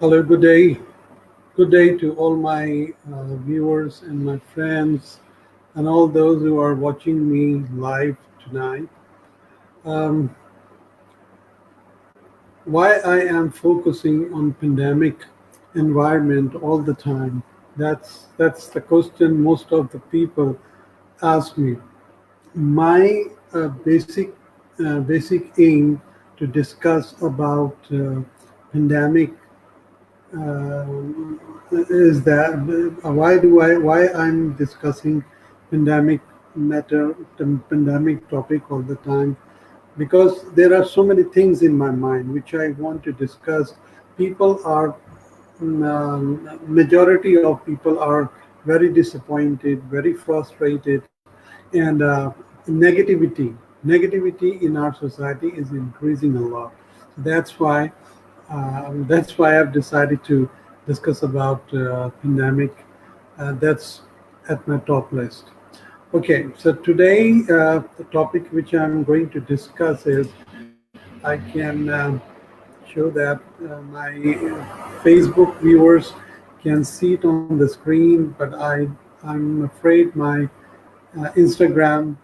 Hello, good day. Good day to all my viewers and my friends and all those who are watching me live tonight. Um, why I am focusing on pandemic environment all the time? That's the question most of the people ask me. My basic aim to discuss about pandemic is that why I'm discussing pandemic matter, the pandemic topic all the time, because there are so many things in my mind which I want to discuss. People are Majority of people are very disappointed, very frustrated, and negativity in our society is increasing a lot. So that's why I've decided to discuss about pandemic. That's at my top list. Okay, so today the topic which I'm going to discuss is I can show that my Facebook viewers can see it on the screen, but I'm afraid my uh, Instagram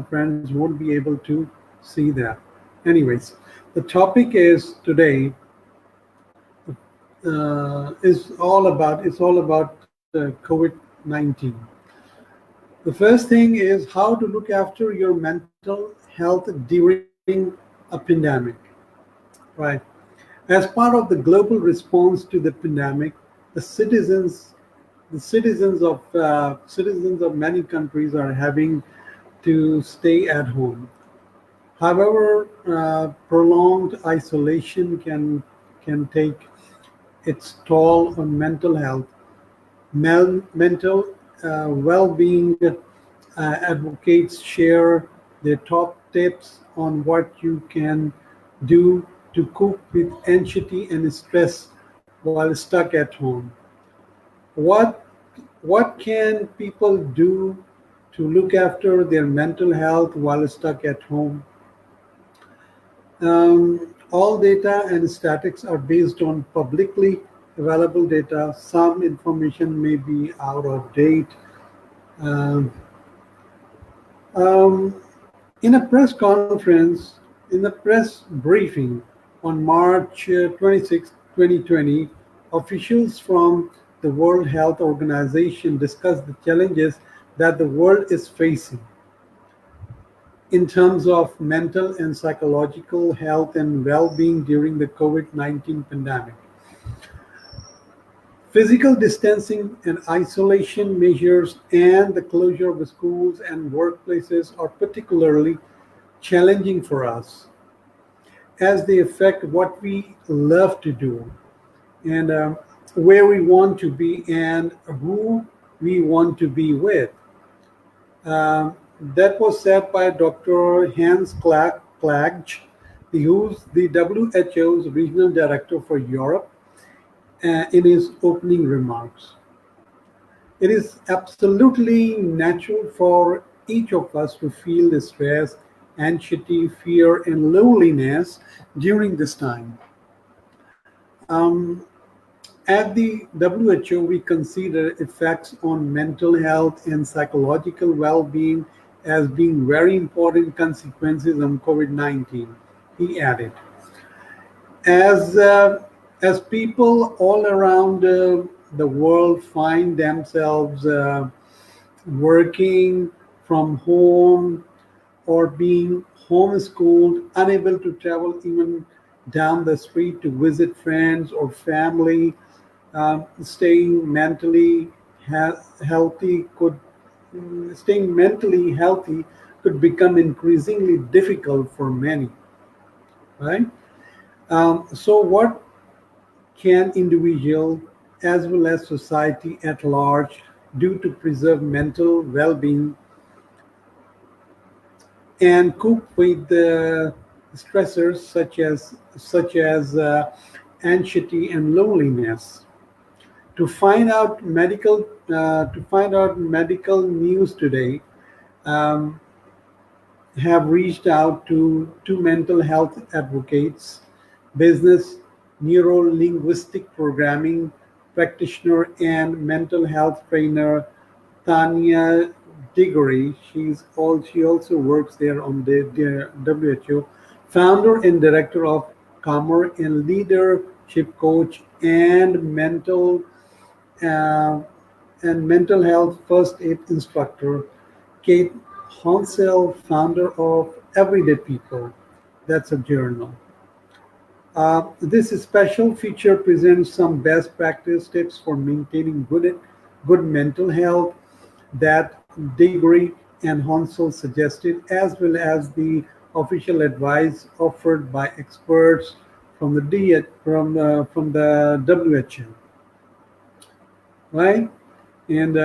friends won't be able to see that. Anyways, the topic is today is all about COVID-19. The first thing is how to look after your mental health during a pandemic. Right. As part of the global response to the pandemic, the citizens of many countries are having to stay at home. However, prolonged isolation can take its toll on mental health. Mental well-being advocates share their top tips on what you can do to cope with anxiety and stress while stuck at home. What what can people do to look after their mental health while stuck at home? All data and statistics are based on publicly available data. Some information may be out of date. Um, um, in a press briefing on March 26, 2020, officials from the World Health Organization discussed the challenges that the world is facing in terms of mental and psychological health and well-being during the COVID-19 pandemic. Physical distancing and isolation measures and the closure of schools and workplaces are particularly challenging for us as they affect what we love to do and where we want to be and who we want to be with. That was said by Dr. Hans Klage, who's the WHO's regional director for Europe, in his opening remarks. It is absolutely natural for each of us to feel the stress, anxiety, fear, and loneliness during this time. Um, at the WHO, we consider effects on mental health and psychological well-being as being very important consequences of COVID-19. He added, as uh, as people all around the world find themselves working from home or being homeschooled, unable to travel even down the street to visit friends or family, staying healthy could staying mentally healthy could become increasingly difficult for many. Right. So, what can individual as well as society at large do to preserve mental well-being and cope with the stressors such as anxiety and loneliness? To find out medical news today, um, have reached out to mental health advocates, business neuro-linguistic programming practitioner and mental health trainer Tanya Diggory. She also works there on the WHO. Founder and director of Calmer and leadership coach uh, and mental health first aid instructor. Kate Honsel, founder of Everyday People. That's a journal. This special feature presents some best practice tips for maintaining good mental health that Diggory and Honsel suggested, as well as the official advice offered by experts from the WHO, right? And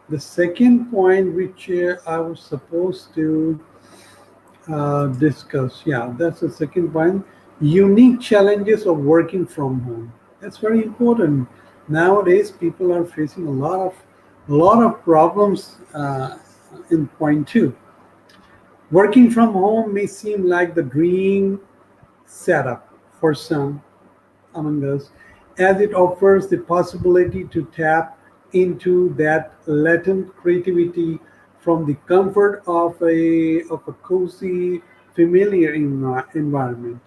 the second point, which I was supposed to discuss. Yeah, that's the second point. Unique challenges of working from home. That's very important. Nowadays, people are facing a lot of problems in point two. Working from home may seem like the dream setup for some among us, as it offers the possibility to tap into that latent creativity from the comfort of a cozy, familiar environment.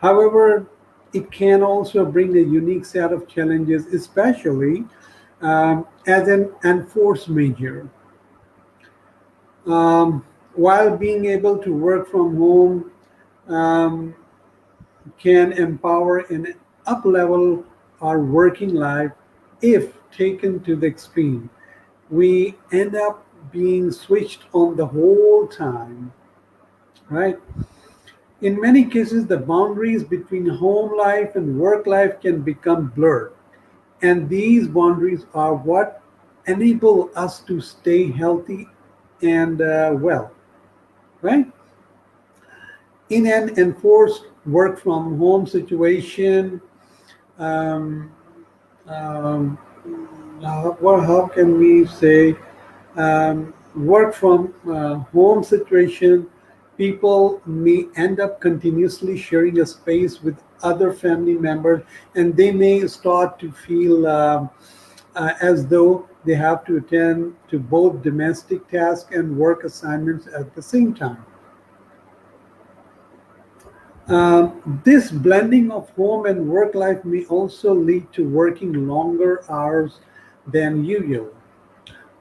However, it can also bring a unique set of challenges, especially as an enforced measure. While being able to work from home um, can empower and uplevel our working life if taken to the extreme. We end up being switched on the whole time, right? In many cases, the boundaries between home life and work life can become blurred. And these boundaries are what enable us to stay healthy and well, right? In an enforced work from home situation, um, um, how can we say work from home situation, people may end up continuously sharing a space with other family members, and they may start to feel as though they have to attend to both domestic tasks and work assignments at the same time. This blending of home and work life may also lead to working longer hours than usual.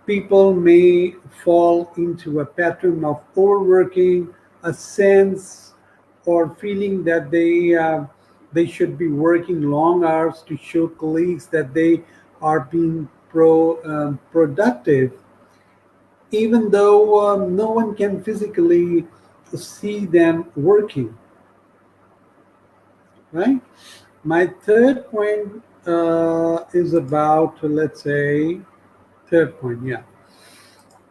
People may fall into a pattern of overworking, a sense or feeling that they should be working long hours to show colleagues that they are being productive, even though no one can physically see them working. Right? My third point is about, let's say, third point, yeah.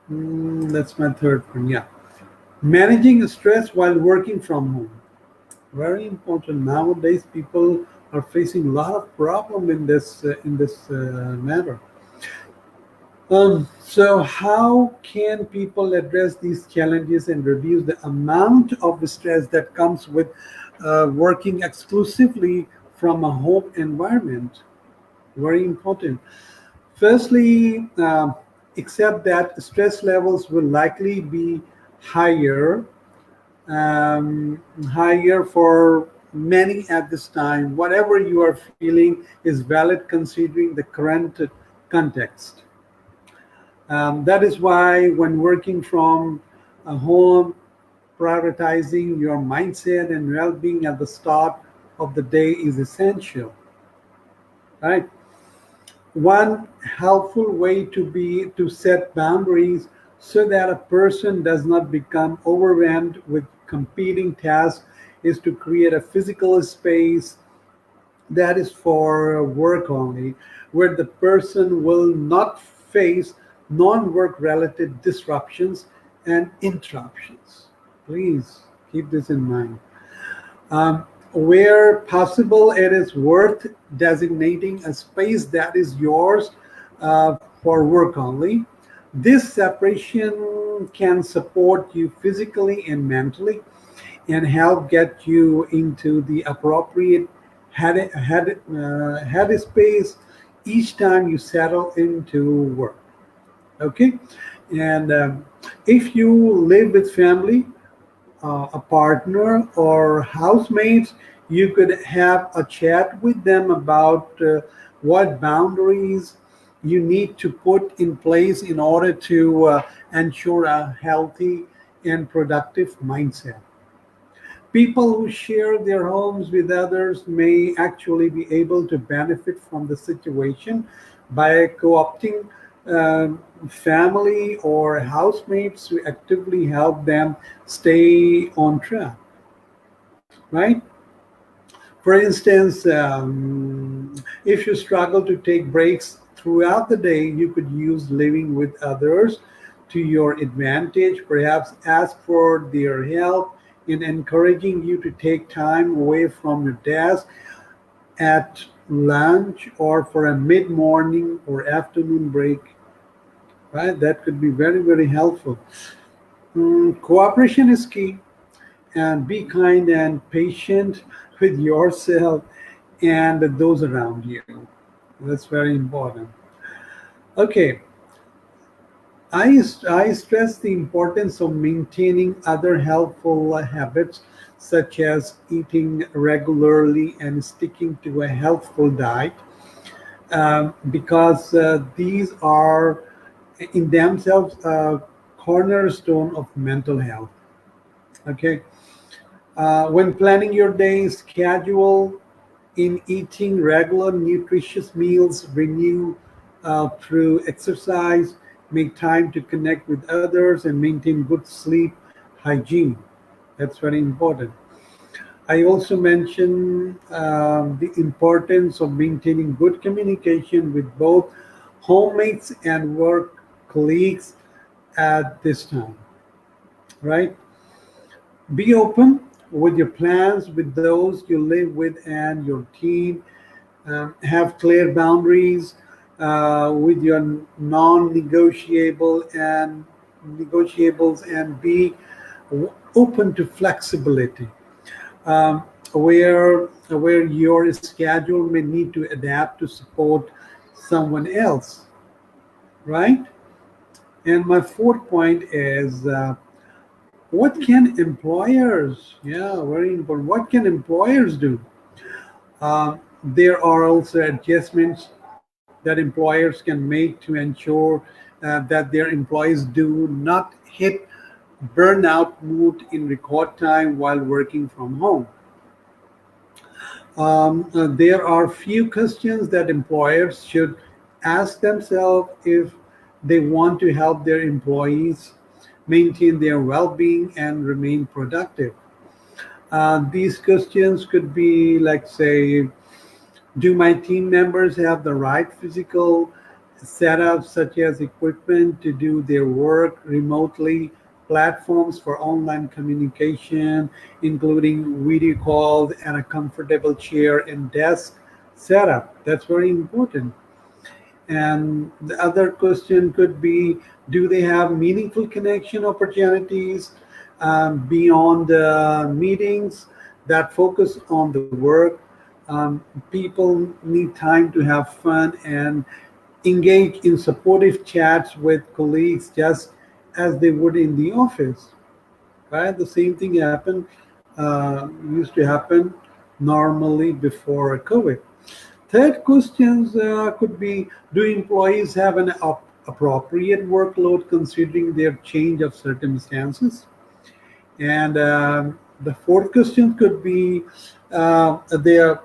That's my third point, yeah. Managing stress while working from home. Very important. Nowadays, people are facing a lot of problem in this matter. So, how can people address these challenges and reduce the amount of stress that comes with working exclusively from a home environment? Very important. Firstly, accept that stress levels will likely be higher, higher for many at this time. Whatever you are feeling is valid considering the current context. That is why, when working from a home, prioritizing your mindset and well being at the start of the day is essential, right? One helpful way to set boundaries so that a person does not become overwhelmed with competing tasks is to create a physical space that is for work only, where the person will not face non-work related disruptions and interruptions. Please keep this in mind. Where possible, it is worth designating a space that is yours for work only. This separation can support you physically and mentally and help get you into the appropriate had a space each time you settle into work. Okay, and if you live with family, a partner, or housemates, you could have a chat with them about what boundaries you need to put in place in order to ensure a healthy and productive mindset. People who share their homes with others may actually be able to benefit from the situation by co-opting family or housemates to actively help them stay on track, right? For instance, if you struggle to take breaks throughout the day, you could use living with others to your advantage. Perhaps ask for their help in encouraging you to take time away from your desk at lunch or for a mid morning or afternoon break, right? That could be very, very helpful. Cooperation is key, and be kind and patient with yourself and those around you. That's very important. Okay, I stress the importance of maintaining other helpful habits such as eating regularly and sticking to a healthful diet because these are in themselves a cornerstone of mental health. Okay, when planning your day, schedule in eating regular nutritious meals, renew through exercise, make time to connect with others, and maintain good sleep hygiene. That's very important. I also mentioned the importance of maintaining good communication with both homemates and work colleagues at this time, right? Be open with your plans with those you live with and your team. Have clear boundaries with your non-negotiable and negotiables, and be open to flexibility where your schedule may need to adapt to support someone else, right? And my fourth point is what can employers, yeah, very important. What can employers do? There are also adjustments that employers can make to ensure that their employees do not hit burnout mood in record time while working from home. There are few questions that employers should ask themselves if they want to help their employees maintain their well-being and remain productive. These questions could be like, say, do my team members have the right physical setup, such as equipment to do their work remotely, platforms for online communication, including video calls, and a comfortable chair and desk setup? That's very important. And the other question could be, do they have meaningful connection opportunities beyond meetings that focus on the work? People need time to have fun and engage in supportive chats with colleagues just as they would in the office, right? The same thing used to happen normally before COVID. Third questions could be, do employees have an appropriate workload considering their change of circumstances? And the fourth question could be, there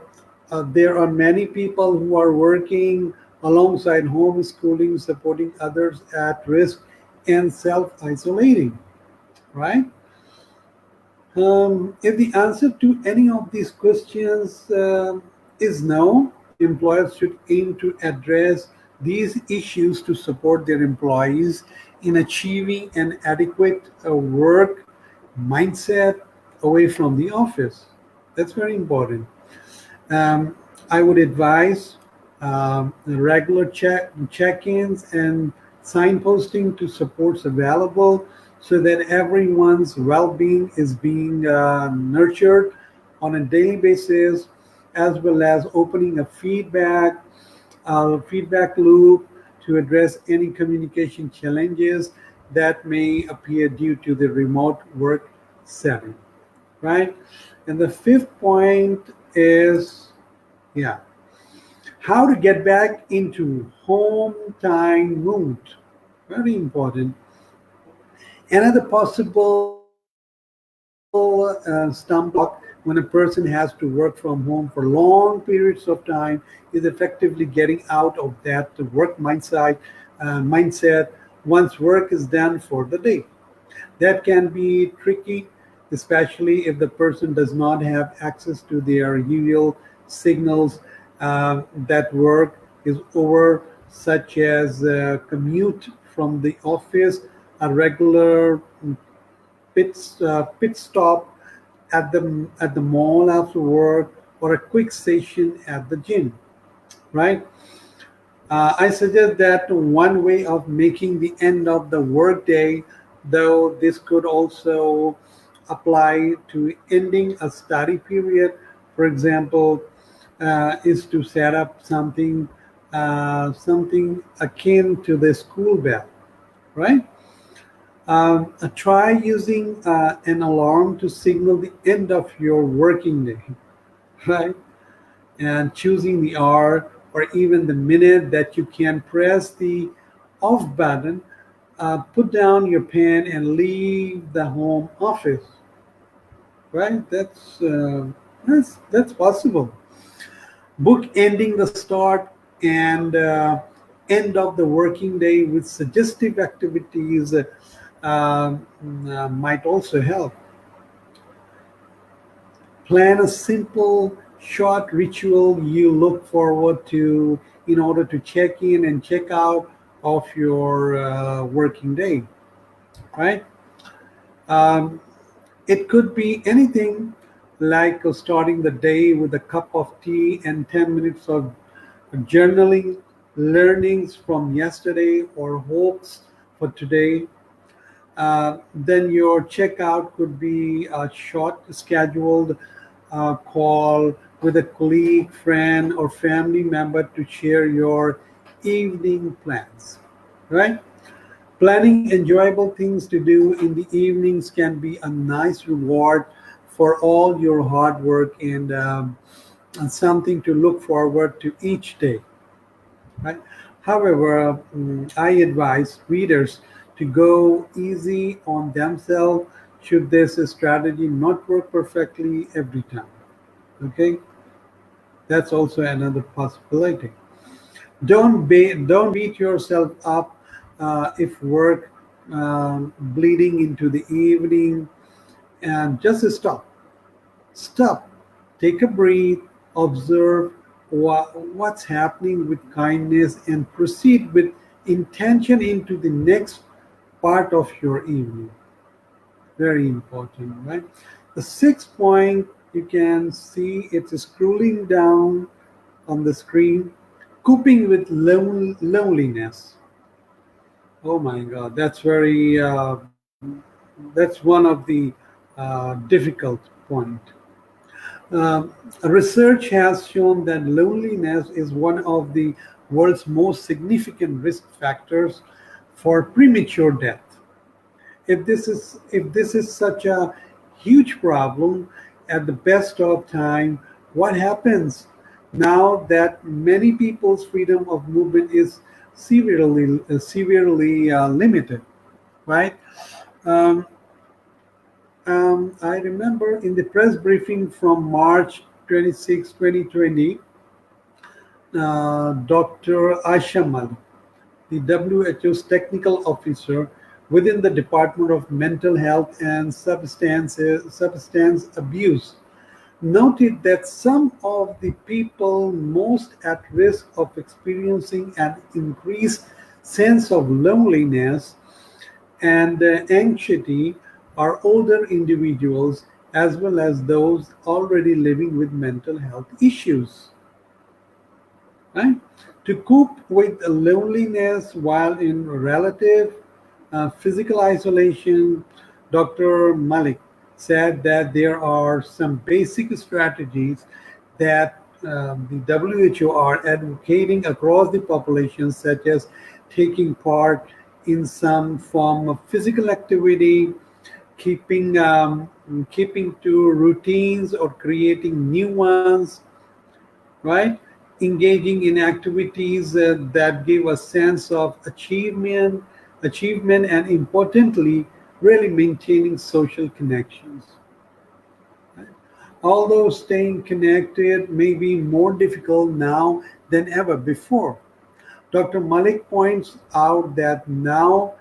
are many people who are working alongside homeschooling, supporting others at risk, and self-isolating, right? If the answer to any of these questions is no, employers should aim to address these issues to support their employees in achieving an adequate work mindset away from the office. That's very important. I would advise regular check-ins and signposting to supports available so that everyone's well-being is being nurtured on a daily basis. as well as opening a feedback loop to address any communication challenges that may appear due to the remote work setting, right? And the fifth point is, yeah, how to get back into home time mood. Very important. Another possible stumbling block when a person has to work from home for long periods of time is effectively getting out of that work mindset once work is done for the day. That can be tricky, especially if the person does not have access to their usual signals that work is over, such as commute from the office, a regular pit stop at the mall after work, or a quick session at the gym. Right? I suggest that one way of making the end of the workday, though this could also apply to ending a study period, for example, is to set up something akin to the school bell, right? Try using an alarm to signal the end of your working day, right? And choosing the hour or even the minute that you can press the off button, put down your pen and leave the home office, right? That's possible. Book ending the start and end of the working day with suggestive activities might also help. Plan a simple, short ritual you look forward to in order to check in and check out of your working day, right? Um, it could be anything like starting the day with a cup of tea and 10 minutes of journaling, learnings from yesterday, or hopes for today. Then your checkout could be a short scheduled call with a colleague, friend, or family member to share your evening plans, right? Planning enjoyable things to do in the evenings can be a nice reward for all your hard work and something to look forward to each day, right? However, I advise readers to go easy on themselves should this strategy not work perfectly every time. Okay, that's also another possibility. Don't beat yourself up if work bleeding into the evening, and just stop, take a breath, observe what's happening with kindness, and proceed with intention into the next part of your evening. Very important, right? The sixth point, you can see it's scrolling down on the screen. Coping with loneliness. Oh my God, that's one of the difficult point. Research has shown that loneliness is one of the world's most significant risk factors for premature death. If this is such a huge problem at the best of time, what happens now that many people's freedom of movement is severely limited, right? Um, I remember in the press briefing from March 26, 2020, Dr. Asha Malik, the WHO's technical officer within the Department of Mental Health and Substance Abuse, noted that some of the people most at risk of experiencing an increased sense of loneliness and anxiety are older individuals as well as those already living with mental health issues, right? To cope with loneliness while in relative physical isolation, Dr. Malik said that there are some basic strategies that the WHO are advocating across the population, such as taking part in some form of physical activity, keeping keeping to routines or creating new ones, right? Engaging in activities that give a sense of achievement, and importantly, really maintaining social connections. Right? Although staying connected may be more difficult now than ever before, Dr. Malik points out that now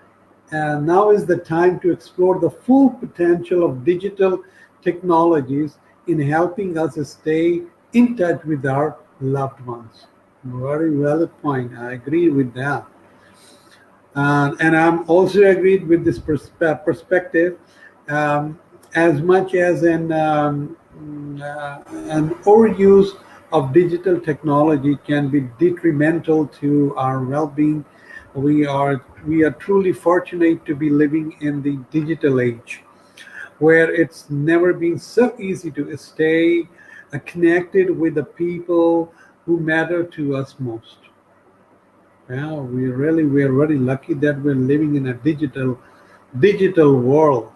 is the time to explore the full potential of digital technologies in helping us stay in touch with our loved ones. Very valid point. I agree with that. And I'm also agreed with this perspective. Um, as much as an overuse of digital technology can be detrimental to our well-being, we are truly fortunate to be living in the digital age, where it's never been so easy to stay connected with the people who matter to us most. Yeah, we're really lucky that we're living in a digital world.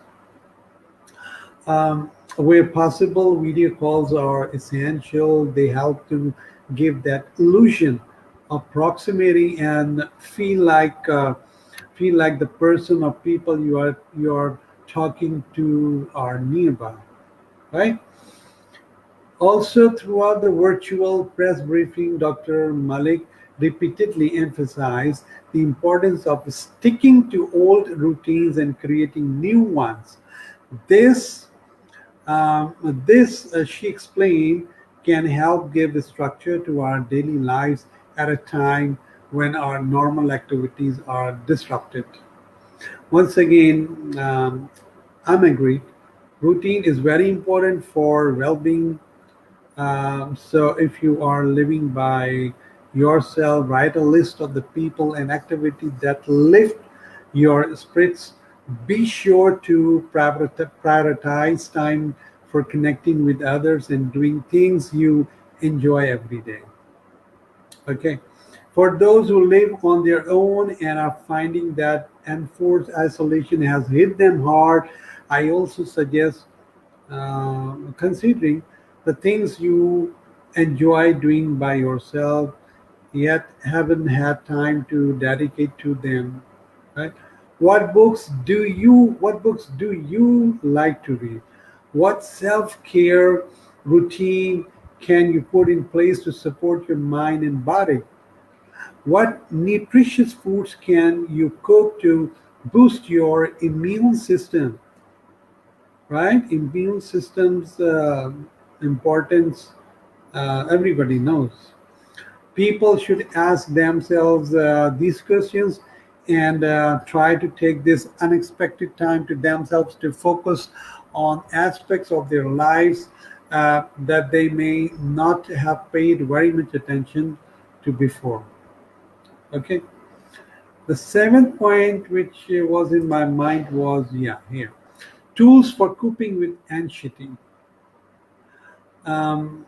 Where possible, video calls are essential. They help to give that illusion of proximity and feel like the person or people you are talking to are nearby, right? Also, throughout the virtual press briefing, Dr. Malik repeatedly emphasized the importance of sticking to old routines and creating new ones. This, she explained, can help give structure to our daily lives at a time when our normal activities are disrupted. Once again, I'm agreed. Routine is very important for well-being. So if you are living by yourself, write a list of the people and activities that lift your spirits. Be sure to prioritize time for connecting with others and doing things you enjoy every day. Okay. For those who live on their own and are finding that enforced isolation has hit them hard, I also suggest considering the things you enjoy doing by yourself yet haven't had time to dedicate to them, right? What books do you like to read? What self-care routine can you put in place to support your mind and body? What nutritious foods can you cook to boost your immune system? Right? Immune system's importance, everybody knows. People should ask themselves these questions and try to take this unexpected time to themselves to focus on aspects of their lives that they may not have paid very much attention to before. Okay. The seventh point, which was in my mind, was yeah, here, tools for coping with anxiety. Um,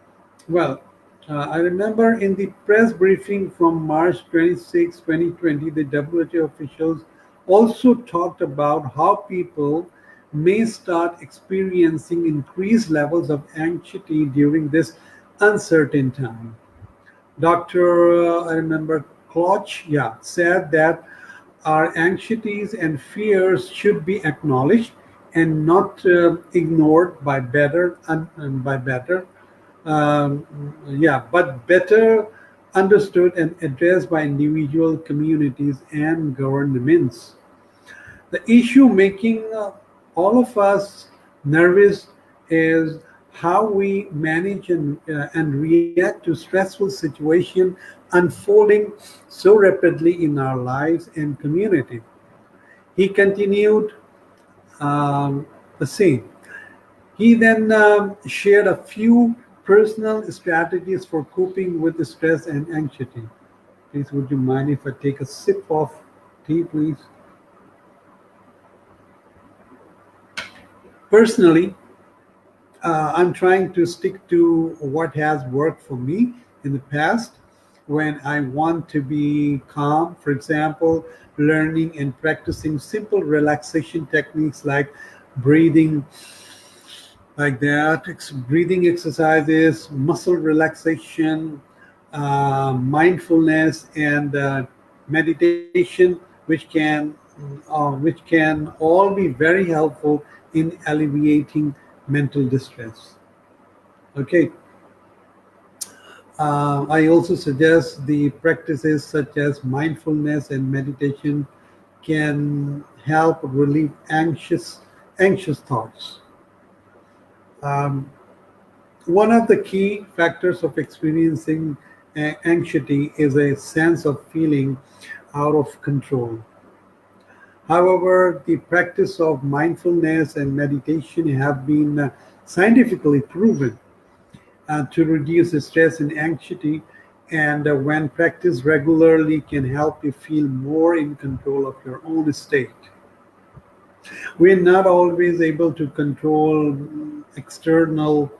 well, I remember in the press briefing from March 26, 2020, the WHO officials also talked about how people may start experiencing increased levels of anxiety during this uncertain time. Dr. I remember Kloch, yeah, said that our anxieties and fears should be acknowledged and not ignored by better, but better understood and addressed by individual communities and governments. The issue making all of us nervous is how we manage and react to stressful situations unfolding so rapidly in our lives and community. He continued the same. He then shared a few personal strategies for coping with the stress and anxiety. Please, would you mind if I take a sip of tea, please? Personally, I'm trying to stick to what has worked for me in the past when I want to be calm. For example, learning and practicing simple relaxation techniques like breathing, like that, breathing exercises, muscle relaxation, mindfulness, and meditation, which can all be very helpful in alleviating mental distress. Okay. I also suggest the practices such as mindfulness and meditation can help relieve anxious thoughts. Um, One of the key factors of experiencing anxiety is a sense of feeling out of control. However, the practice of mindfulness and meditation have been scientifically proven to reduce stress and anxiety, and when practiced regularly, can help you feel more in control of your own state. We're not always able to control external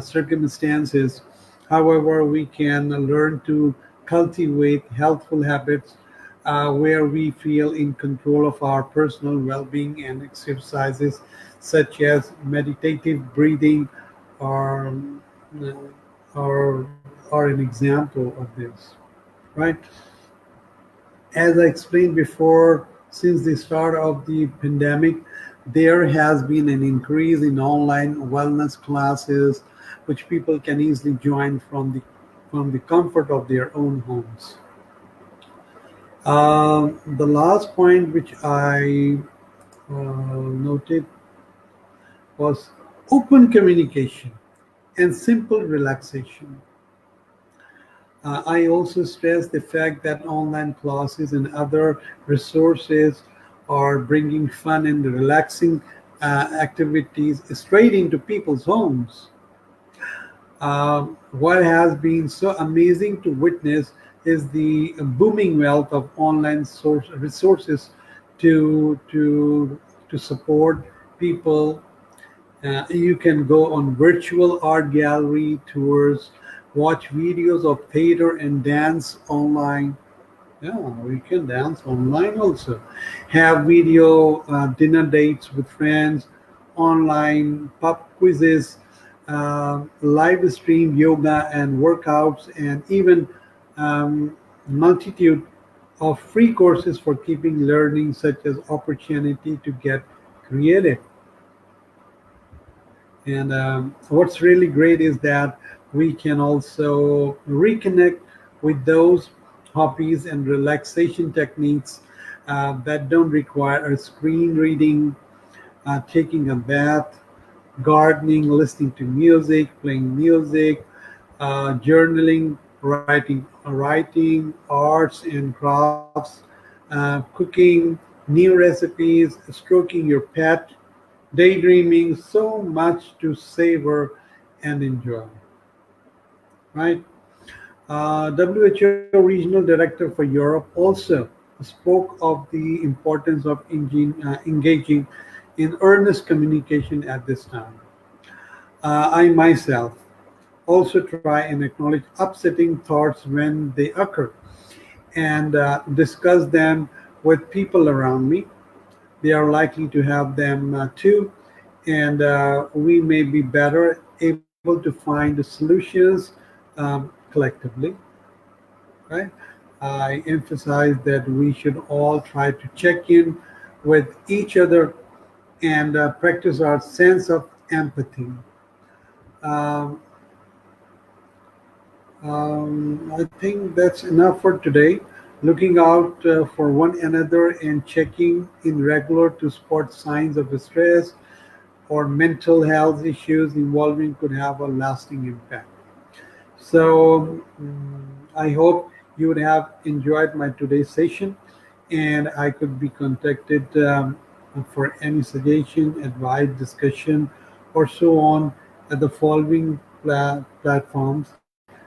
circumstances. However, we can learn to cultivate healthful habits where we feel in control of our personal well being, and exercises such as meditative breathing or, or an example of this, right? As I explained before, since the start of the pandemic, there has been an increase in online wellness classes, which people can easily join from the comfort of their own homes. The last point which I noted was open communication and simple relaxation. I also stress the fact that online classes and other resources are bringing fun and relaxing activities straight into people's homes. What has been so amazing to witness is the booming wealth of online resources to support people. You can go on virtual art gallery tours, watch videos of theater and dance online. Yeah, we can dance online also. Have video dinner dates with friends, online pub quizzes, live stream yoga and workouts, and even multitude of free courses for keeping learning, such as opportunity to get creative. And what's really great is that we can also reconnect with those hobbies and relaxation techniques that don't require a screen reading, taking a bath, gardening, listening to music, playing music, journaling, writing, arts and crafts, cooking, new recipes, stroking your pet, daydreaming, so much to savor and enjoy, right? WHO Regional Director for Europe also spoke of the importance of engaging in earnest communication at this time. I myself also try and acknowledge upsetting thoughts when they occur, and discuss them with people around me. They are likely to have them too, and we may be better able to find solutions collectively, right? I emphasize that we should all try to check in with each other and practice our sense of empathy. Um, I think that's enough for today. Looking out for one another and checking in regular to spot signs of stress or mental health issues involving could have a lasting impact. So I hope you would have enjoyed my today's session, and I could be contacted for any suggestion, advice, discussion, or so on at the following platforms,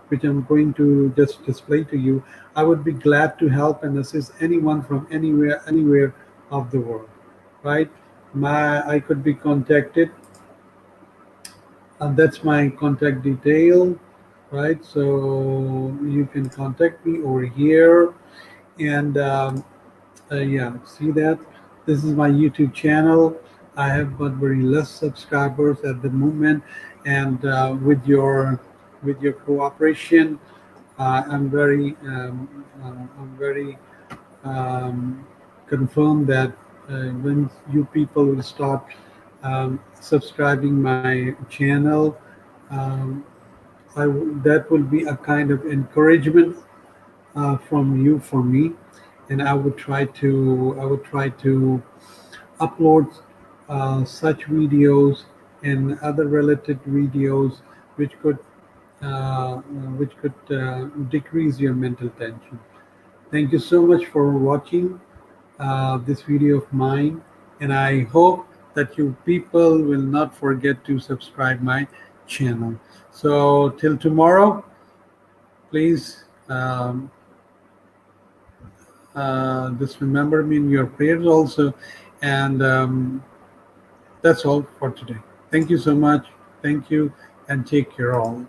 which I'm going to just display to you. I would be glad to help and assist anyone from anywhere of the world. Right? My I could be contacted And that's my contact detail, right? So you can contact me over here. And yeah, see that? This is my YouTube channel. I have but very less subscribers at the moment, and with your cooperation, I'm very um, confirmed that when you people will start subscribing my channel, um, that will be a kind of encouragement from you for me, and I would try to upload such videos and other related videos which could decrease your mental tension. Thank you so much for watching this video of mine, and I hope that you people will not forget to subscribe my channel. So till tomorrow, please just remember me in your prayers also. And that's all for today. Thank you so much. Thank you, and take care all.